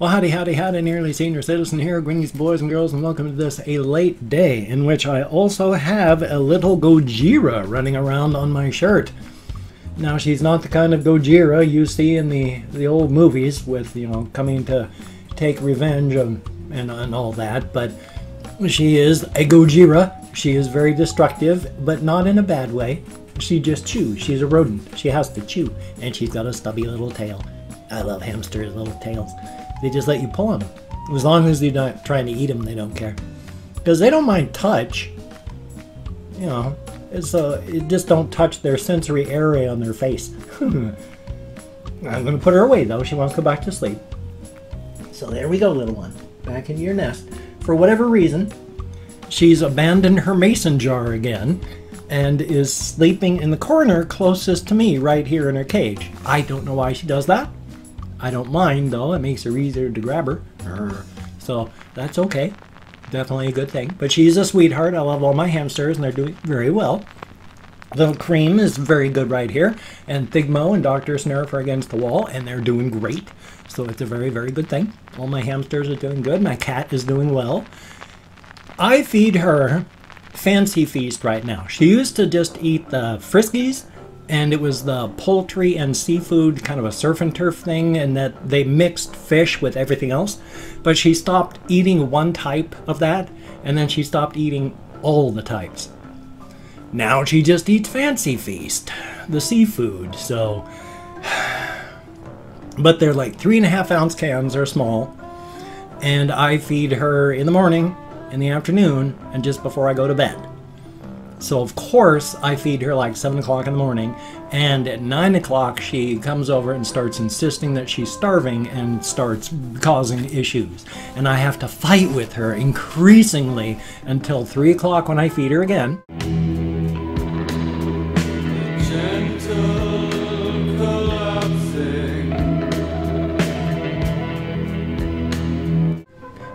Well, howdy, howdy, howdy, nearly senior citizen here, greetings boys and girls, and welcome to this, a late day, in which I also have a little Gojira running around on my shirt. Now, she's not the kind of Gojira you see in the old movies with, you know, coming to take revenge and all that, but she is a Gojira. She is very destructive, but not in a bad way. She just chews. She's a rodent. She has to chew, and she's got a stubby little tail. I love hamsters' little tails. They just let you pull them. As long as you're not trying to eat them, they don't care. Because they don't mind touch. You know, it just don't touch their sensory area on their face. I'm going to put her away, though. She wants to go back to sleep. So there we go, little one. Back in your nest. For whatever reason, she's abandoned her mason jar again and is sleeping in the corner closest to me right here in her cage. I don't know why she does that. I don't mind, though. It makes her easier to grab her. So that's okay. Definitely a good thing. But she's a sweetheart. I love all my hamsters, and they're doing very well. Little Cream is very good right here. And Thigmo and Dr. Snurf are against the wall, and they're doing great. So it's a very, very good thing. All my hamsters are doing good. My cat is doing well. I feed her Fancy Feast right now. She used to just eat the Friskies, and it was the poultry and seafood, kind of a surf and turf thing, and that they mixed fish with everything else. But she stopped eating one type of that, and then she stopped eating all the types. Now she just eats Fancy Feast, the seafood, so... But they're like 3.5 ounce cans, they're small, and I feed her in the morning, in the afternoon, and just before I go to bed. So of course I feed her like 7 o'clock in the morning, and at 9 o'clock she comes over and starts insisting that she's starving and starts causing issues. And I have to fight with her increasingly until 3 o'clock when I feed her again.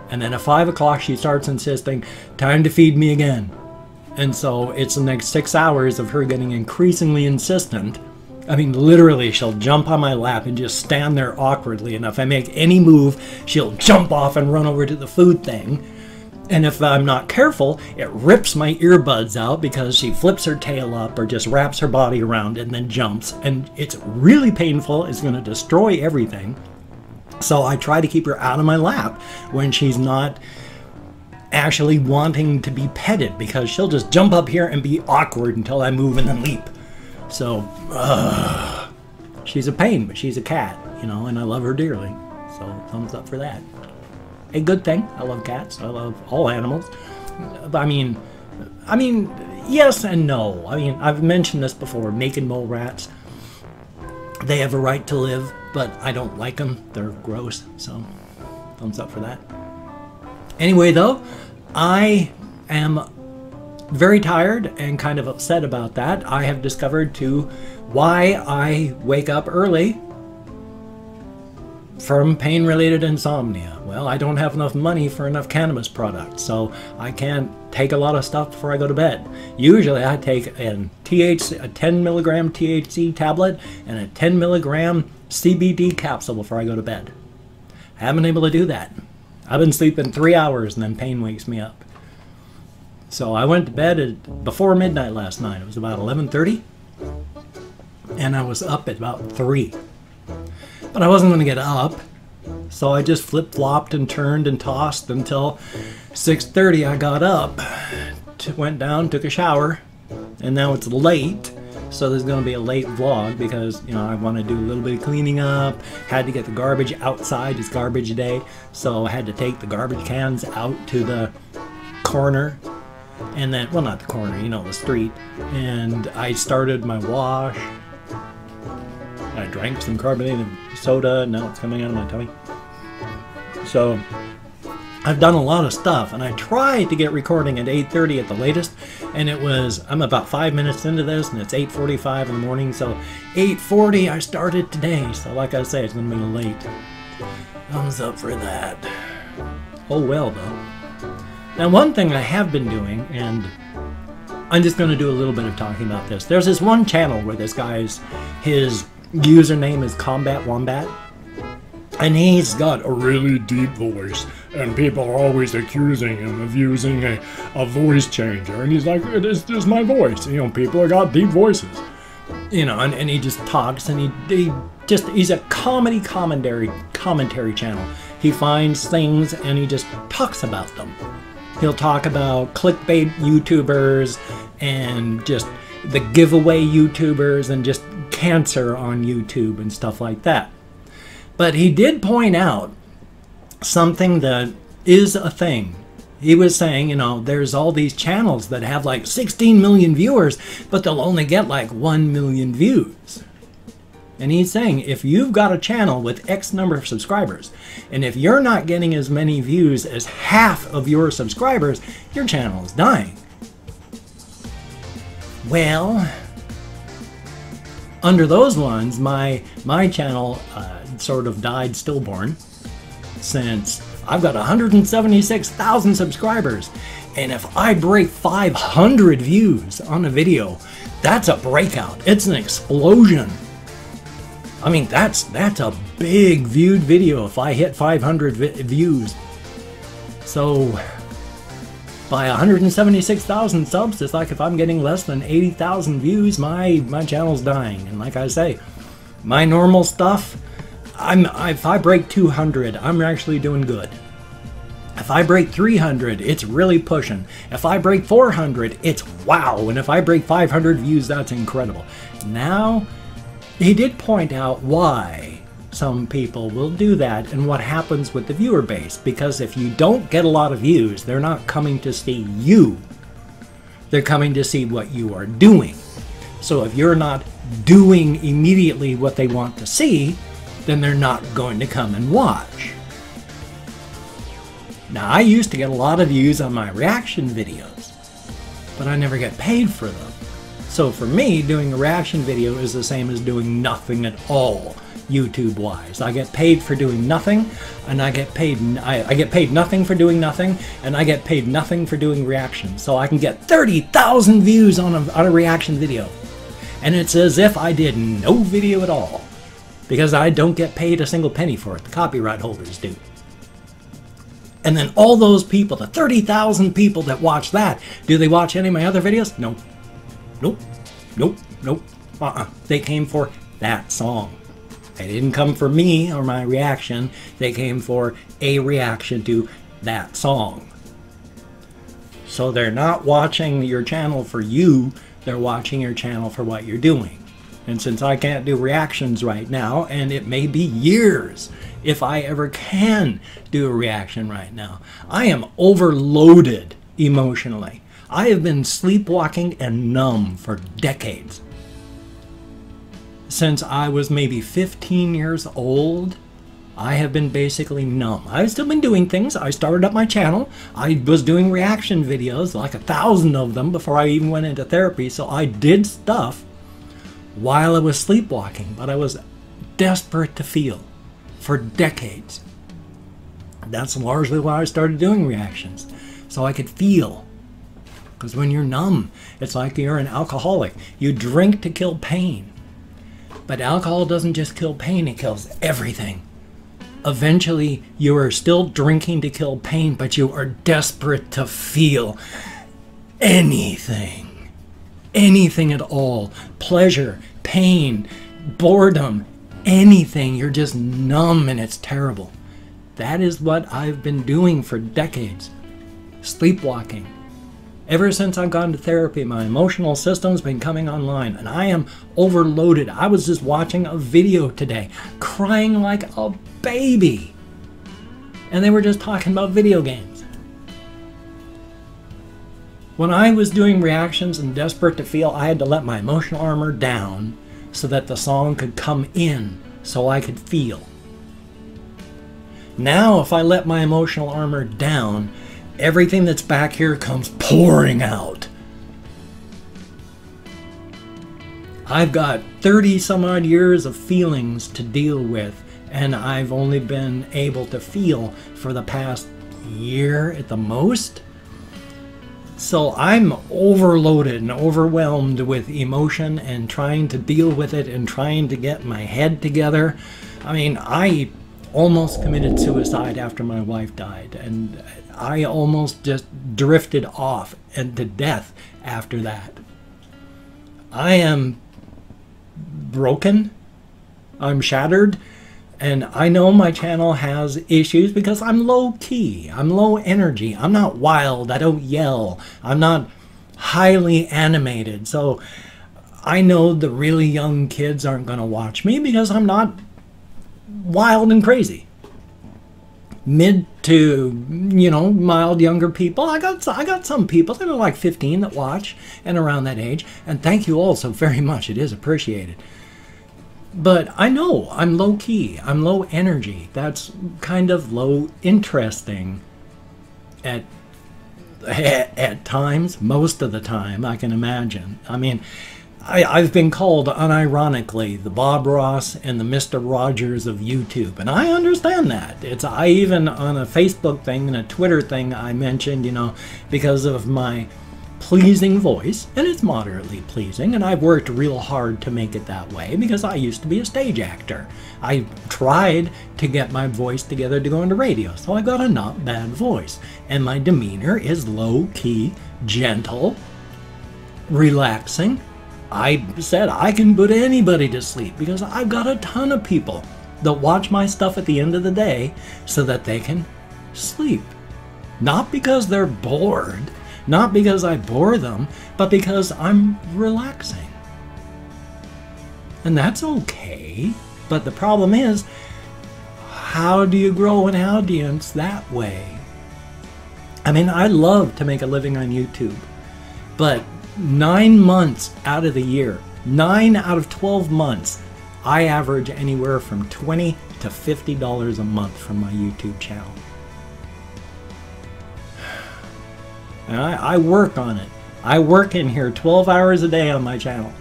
And then at 5 o'clock she starts insisting, time to feed me again. And so it's the next 6 hours of her getting increasingly insistent. I mean, literally, she'll jump on my lap and just stand there awkwardly. And if I make any move, she'll jump off and run over to the food thing. And if I'm not careful, it rips my earbuds out because she flips her tail up or just wraps her body around and then jumps. And it's really painful. It's going to destroy everything. So I try to keep her out of my lap when she's not actually wanting to be petted, because she'll just jump up here and be awkward until I move and then leap. So, she's a pain, but she's a cat, you know, and I love her dearly. So, thumbs up for that. A good thing. I love cats. I love all animals. I mean, yes and no. I mean, I've mentioned this before. Making mole rats. They have a right to live, but I don't like them. They're gross. So, thumbs up for that. Anyway, though, I am very tired and kind of upset about that. I have discovered, too, why I wake up early from pain-related insomnia. Well, I don't have enough money for enough cannabis products, so I can't take a lot of stuff before I go to bed. Usually, I take a 10 milligram THC tablet and a 10 milligram CBD capsule before I go to bed. I haven't been able to do that. I've been sleeping 3 hours and then pain wakes me up. So I went to bed before midnight last night. It was about 11:30. And I was up at about 3. But I wasn't going to get up. So I just flip-flopped and turned and tossed until 6:30. I got up, went down, took a shower. And now it's late. So there's going to be a late vlog because, you know, I want to do a little bit of cleaning up. Had to get the garbage outside. It's garbage day. So I had to take the garbage cans out to the corner. And then, well, not the corner, you know, the street. And I started my wash. I drank some carbonated soda, and now it's coming out of my tummy. So I've done a lot of stuff, and I tried to get recording at 8:30 at the latest, and I'm about 5 minutes into this, and it's 8:45 in the morning, so 8:40 I started today, so like I say, it's going to be late. Thumbs up for that. Oh well, though. Now, one thing I have been doing, and I'm just going to do a little bit of talking about this. There's this one channel where this guy's, his username is Combat Wombat, And he's got a really deep voice, and people are always accusing him of using a voice changer. And he's like, this is my voice. You know, people have got deep voices. You know, and he just talks, and he's a commentary channel. He finds things and he just talks about them. He'll talk about clickbait YouTubers and just the giveaway YouTubers and just cancer on YouTube and stuff like that. But he did point out something that is a thing. He was saying, you know, there's all these channels that have like 16 million viewers, but they'll only get like 1 million views. And he's saying, if you've got a channel with X number of subscribers, and if you're not getting as many views as half of your subscribers, your channel is dying. Well, under those ones, my channel sort of died stillborn, since I've got 176,000 subscribers, and if I break 500 views on a video, that's a breakout. It's an explosion. I mean, that's a big viewed video if I hit 500 views. So by 176,000 subs, it's like if I'm getting less than 80,000 views, my channel's dying. And like I say, my normal stuff, if I break 200, I'm actually doing good. If I break 300, it's really pushing. If I break 400, it's wow. And if I break 500 views, that's incredible. Now, he did point out why some people will do that and what happens with the viewer base. Because if you don't get a lot of views, they're not coming to see you. They're coming to see what you are doing. So if you're not doing immediately what they want to see, then they're not going to come and watch. Now, I used to get a lot of views on my reaction videos, but I never get paid for them. So for me, doing a reaction video is the same as doing nothing at all, YouTube-wise. I get paid for doing nothing, and I get paid nothing for doing nothing, and I get paid nothing for doing reactions. So I can get 30,000 views on a reaction video, and it's as if I did no video at all, because I don't get paid a single penny for it. The copyright holders do. And then all those people, the 30,000 people that watch that, do they watch any of my other videos? No. Nope. Nope. Nope. They came for that song. They didn't come for me or my reaction. They came for a reaction to that song. So they're not watching your channel for you. They're watching your channel for what you're doing. And since I can't do reactions right now, and it may be years if I ever can do a reaction right now, I am overloaded emotionally. I have been sleepwalking and numb for decades. Since I was maybe 15 years old, I have been basically numb. I've still been doing things. I started up my channel. I was doing reaction videos, like 1,000 of them before I even went into therapy. So I did stuff while I was sleepwalking, but I was desperate to feel for decades. That's largely why I started doing reactions, so I could feel. Because when you're numb, it's like you're an alcoholic. You drink to kill pain. But alcohol doesn't just kill pain, it kills everything. Eventually, you are still drinking to kill pain, but you are desperate to feel anything. Anything at all. Pleasure, pain, boredom, anything. You're just numb and it's terrible. That is what I've been doing for decades. Sleepwalking. Ever since I've gone to therapy, my emotional system's been coming online, and I am overloaded. I was just watching a video today, crying like a baby. And they were just talking about video games. When I was doing reactions and desperate to feel, I had to let my emotional armor down so that the song could come in so I could feel. Now, if I let my emotional armor down, everything that's back here comes pouring out. I've got 30 some odd years of feelings to deal with, and I've only been able to feel for the past year at the most. So I'm overloaded and overwhelmed with emotion and trying to deal with it and trying to get my head together. I mean, I almost committed suicide after my wife died, and I almost just drifted off and to death after that. I am broken. I'm shattered. And I know my channel has issues because I'm low key. I'm low energy. I'm not wild. I don't yell. I'm not highly animated. So I know the really young kids aren't going to watch me because I'm not wild and crazy. Mid to, you know, mild younger people. I got some people that are like 15 that watch and around that age. And thank you all so very much. It is appreciated. But I know I'm low key, I'm low energy. That's kind of low interesting at times, most of the time, I can imagine. I mean, I've been called unironically the Bob Ross and the Mr. Rogers of YouTube, and I understand that. I even on a Facebook thing and a Twitter thing I mentioned, you know, because of my pleasing voice, and it's moderately pleasing, and I've worked real hard to make it that way because I used to be a stage actor. I tried to get my voice together to go into radio, so I got a not bad voice, and my demeanor is low-key, gentle, relaxing. I said I can put anybody to sleep because I've got a ton of people that watch my stuff at the end of the day so that they can sleep. Not because they're bored, not because I bore them, but because I'm relaxing. And that's okay. But the problem is, how do you grow an audience that way? I mean, I love to make a living on YouTube, but 9 months out of the year, 9 out of 12 months, I average anywhere from $20 to $50 a month from my YouTube channel. And I work on it. I work in here 12 hours a day on my channel.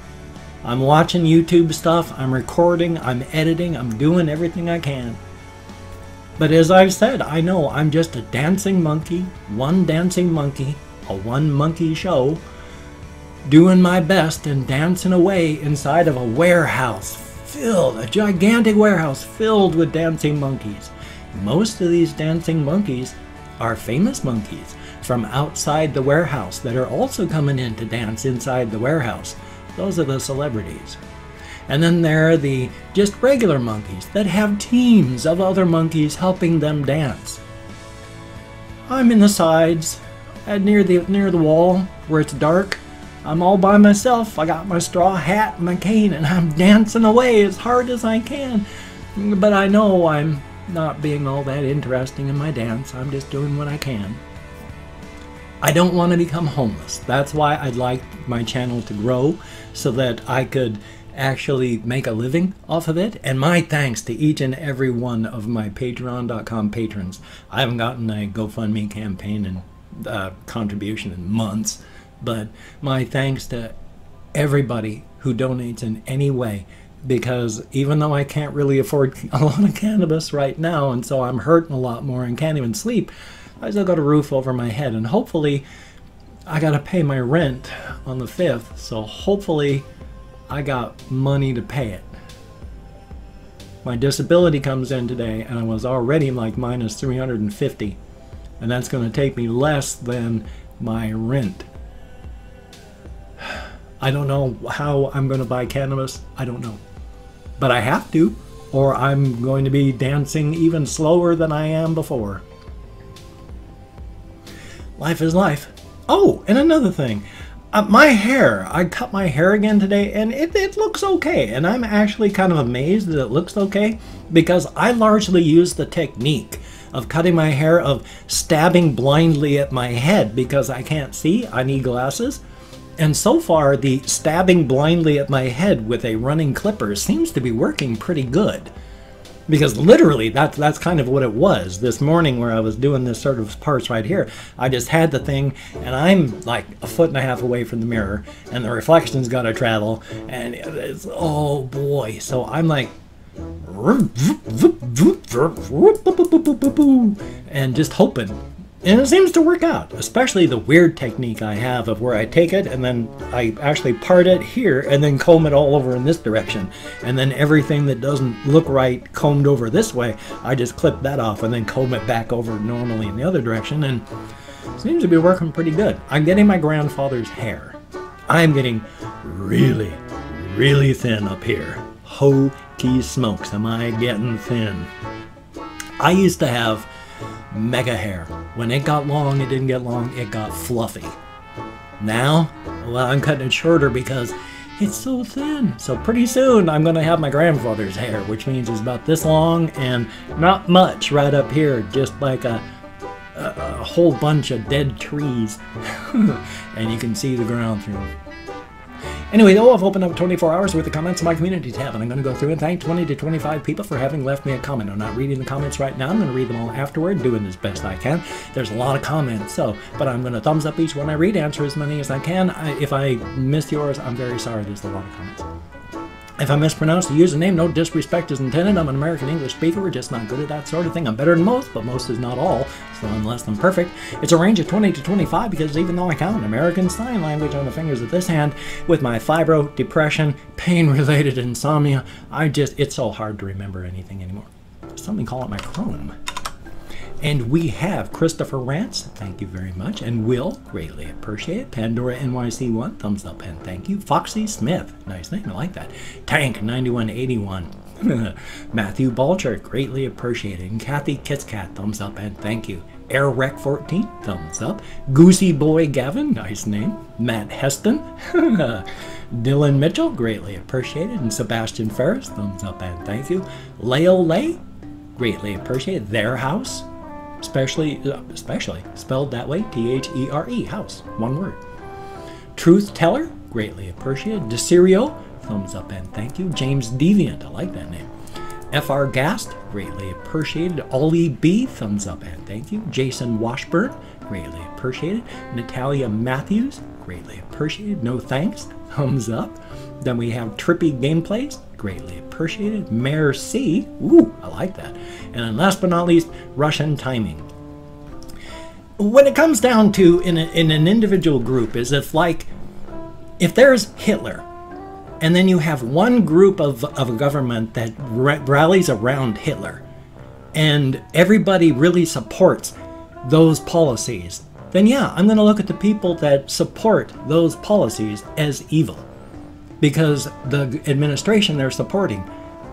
I'm watching YouTube stuff, I'm recording, I'm editing, I'm doing everything I can. But as I've said, I know I'm just a dancing monkey, one dancing monkey, a one monkey show, doing my best and dancing away inside of a warehouse filled, a gigantic warehouse filled with dancing monkeys. Most of these dancing monkeys are famous monkeys from outside the warehouse that are also coming in to dance inside the warehouse. Those are the celebrities. And then there are the just regular monkeys that have teams of other monkeys helping them dance. I'm in the sides, near the wall where it's dark. I'm all by myself. I got my straw hat and my cane and I'm dancing away as hard as I can. But I know I'm not being all that interesting in my dance. I'm just doing what I can. I don't want to become homeless. That's why I'd like my channel to grow so that I could actually make a living off of it. And my thanks to each and every one of my Patreon.com patrons. I haven't gotten a GoFundMe campaign and contribution in months, but my thanks to everybody who donates in any way, because even though I can't really afford a lot of cannabis right now, and so I'm hurting a lot more and can't even sleep, I still got a roof over my head, and hopefully I gotta pay my rent on the 5th, so hopefully I got money to pay it. My disability comes in today, and I was already like minus 350, and that's gonna take me less than my rent. I don't know how I'm gonna buy cannabis, I don't know. But I have to, or I'm going to be dancing even slower than I am before. Life is life. Oh, and another thing. My hair. I cut my hair again today, and it looks okay. And I'm actually kind of amazed that it looks okay, because I largely use the technique of cutting my hair, of stabbing blindly at my head because I can't see. I need glasses. And so far, the stabbing blindly at my head with a running clipper seems to be working pretty good. Because literally, that's kind of what it was this morning where I was doing this sort of parts right here. I just had the thing, and I'm like 1.5 feet away from the mirror, and the reflection's got to travel, and it's, oh boy. So I'm like, and just hoping And it seems to work out, especially the weird technique I have of where I take it and then I actually part it here and then comb it all over in this direction. And then everything that doesn't look right combed over this way, I just clip that off and then comb it back over normally in the other direction, and it seems to be working pretty good. I'm getting my grandfather's hair. I'm getting really, really thin up here. Hokey smokes, am I getting thin? I used to have mega hair. When it got long, it didn't get long, it got fluffy. Now, well, I'm cutting it shorter because it's so thin. So pretty soon I'm gonna have my grandfather's hair, which means it's about this long and not much right up here, just like a whole bunch of dead trees. And you can see the ground through them. Anyway, though, I've opened up 24 hours worth of comments in my community tab, and I'm going to go through and thank 20 to 25 people for having left me a comment. I'm not reading the comments right now. I'm going to read them all afterward, doing as best I can. There's a lot of comments, but I'm going to thumbs up each one I read, answer as many as I can. If I missed yours, I'm very sorry. There's a lot of comments. If I mispronounced the username, no disrespect is intended. I'm an American English speaker. We're just not good at that sort of thing. I'm better than most, but most is not all, so I'm less than perfect. It's a range of 20 to 25 because even though I count American Sign Language on the fingers of this hand, with my fibro, depression, pain-related insomnia, it's so hard to remember anything anymore. Something call it my Chrome. And we have Christopher Rance, thank you very much, and Will, greatly appreciate it. Pandora NYC1, thumbs up and thank you. Foxy Smith, nice name, I like that. Tank 9181, Matthew Balcher, greatly appreciated. And Kathy Kitscat, thumbs up and thank you. Airwreck 14, thumbs up. Goosey Boy Gavin, nice name. Matt Heston, Dylan Mitchell, greatly appreciated. And Sebastian Ferris, thumbs up and thank you. Leo Lay, greatly appreciated. Their House, especially spelled that way, T-H-E-R-E, house, one word. Truth Teller, greatly appreciated. Desirio, thumbs up and thank you. James Deviant, I like that name. F.R. Gast, greatly appreciated. Ollie B, thumbs up and thank you. Jason Washburn, greatly appreciated. Natalia Matthews, greatly appreciated. No thanks, thumbs up. Then we have Trippy Gameplays, greatly appreciated. Mayor C, ooh, I like that. And then last but not least, Russian Timing. When it comes down to in an individual group, is if there's Hitler, and then you have one group of a government that rallies around Hitler, and everybody really supports those policies, then yeah, I'm going to look at the people that support those policies as evil. Because the administration they're supporting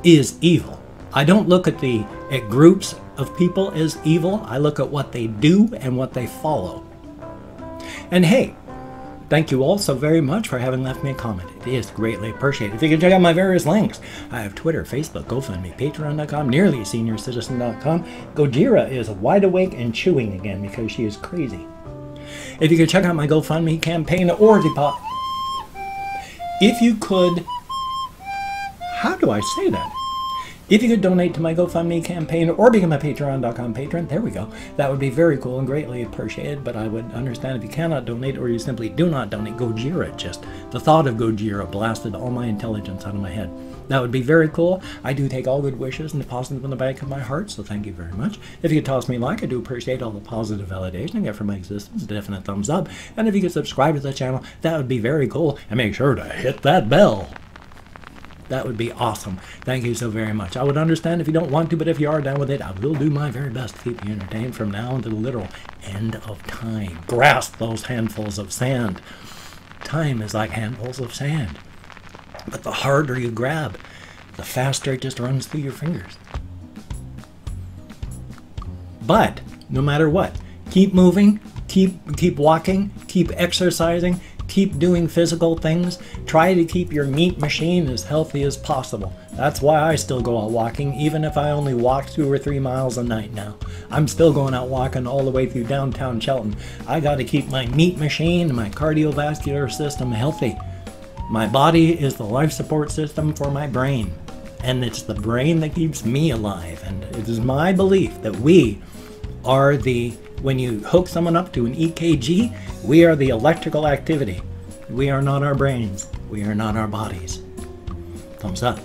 is evil. I don't look at groups of people as evil. I look at what they do and what they follow. And hey, thank you all so very much for having left me a comment. It is greatly appreciated. If you can check out my various links, I have Twitter, Facebook, GoFundMe, Patreon.com, NearlySeniorCitizen.com. Gojira is wide awake and chewing again because she is crazy. If you could check out my GoFundMe campaign or if you could, how do I say that? If you could donate to my GoFundMe campaign or become a Patreon.com patron, there we go. That would be very cool and greatly appreciated, but I would understand if you cannot donate or you simply do not donate. Gojira, just the thought of Gojira blasted all my intelligence out of my head. That would be very cool. I do take all good wishes and deposit them in the bank of my heart, so thank you very much. If you could toss me a like, I do appreciate all the positive validation I get from my existence. Definite thumbs up. And if you could subscribe to the channel, that would be very cool. And make sure to hit that bell. That would be awesome. Thank you so very much. I would understand if you don't want to, but if you are down with it, I will do my very best to keep you entertained from now until the literal end of time. Grasp those handfuls of sand. Time is like handfuls of sand. But the harder you grab, the faster it just runs through your fingers. But no matter what, keep moving, keep walking, keep exercising, keep doing physical things. Try to keep your meat machine as healthy as possible. That's why I still go out walking, even if I only walk 2 or 3 miles a night now. I'm still going out walking all the way through downtown Shelton. I got to keep my meat machine and my cardiovascular system healthy. My body is the life support system for my brain, and it's the brain that keeps me alive. And it is my belief that we are when you hook someone up to an EKG, we are the electrical activity. We are not our brains. We are not our bodies. Thumbs up.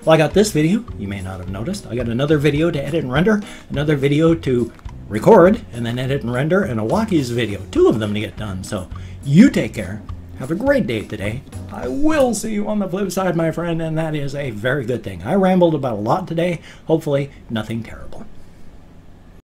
Well, I got this video. You may not have noticed. I got another video to edit and render, another video to record, and then edit and render, and a walkies video. 2 of them to get done. So you take care. Have a great day today. I will see you on the flip side, my friend, and that is a very good thing. I rambled about a lot today. Hopefully, nothing terrible.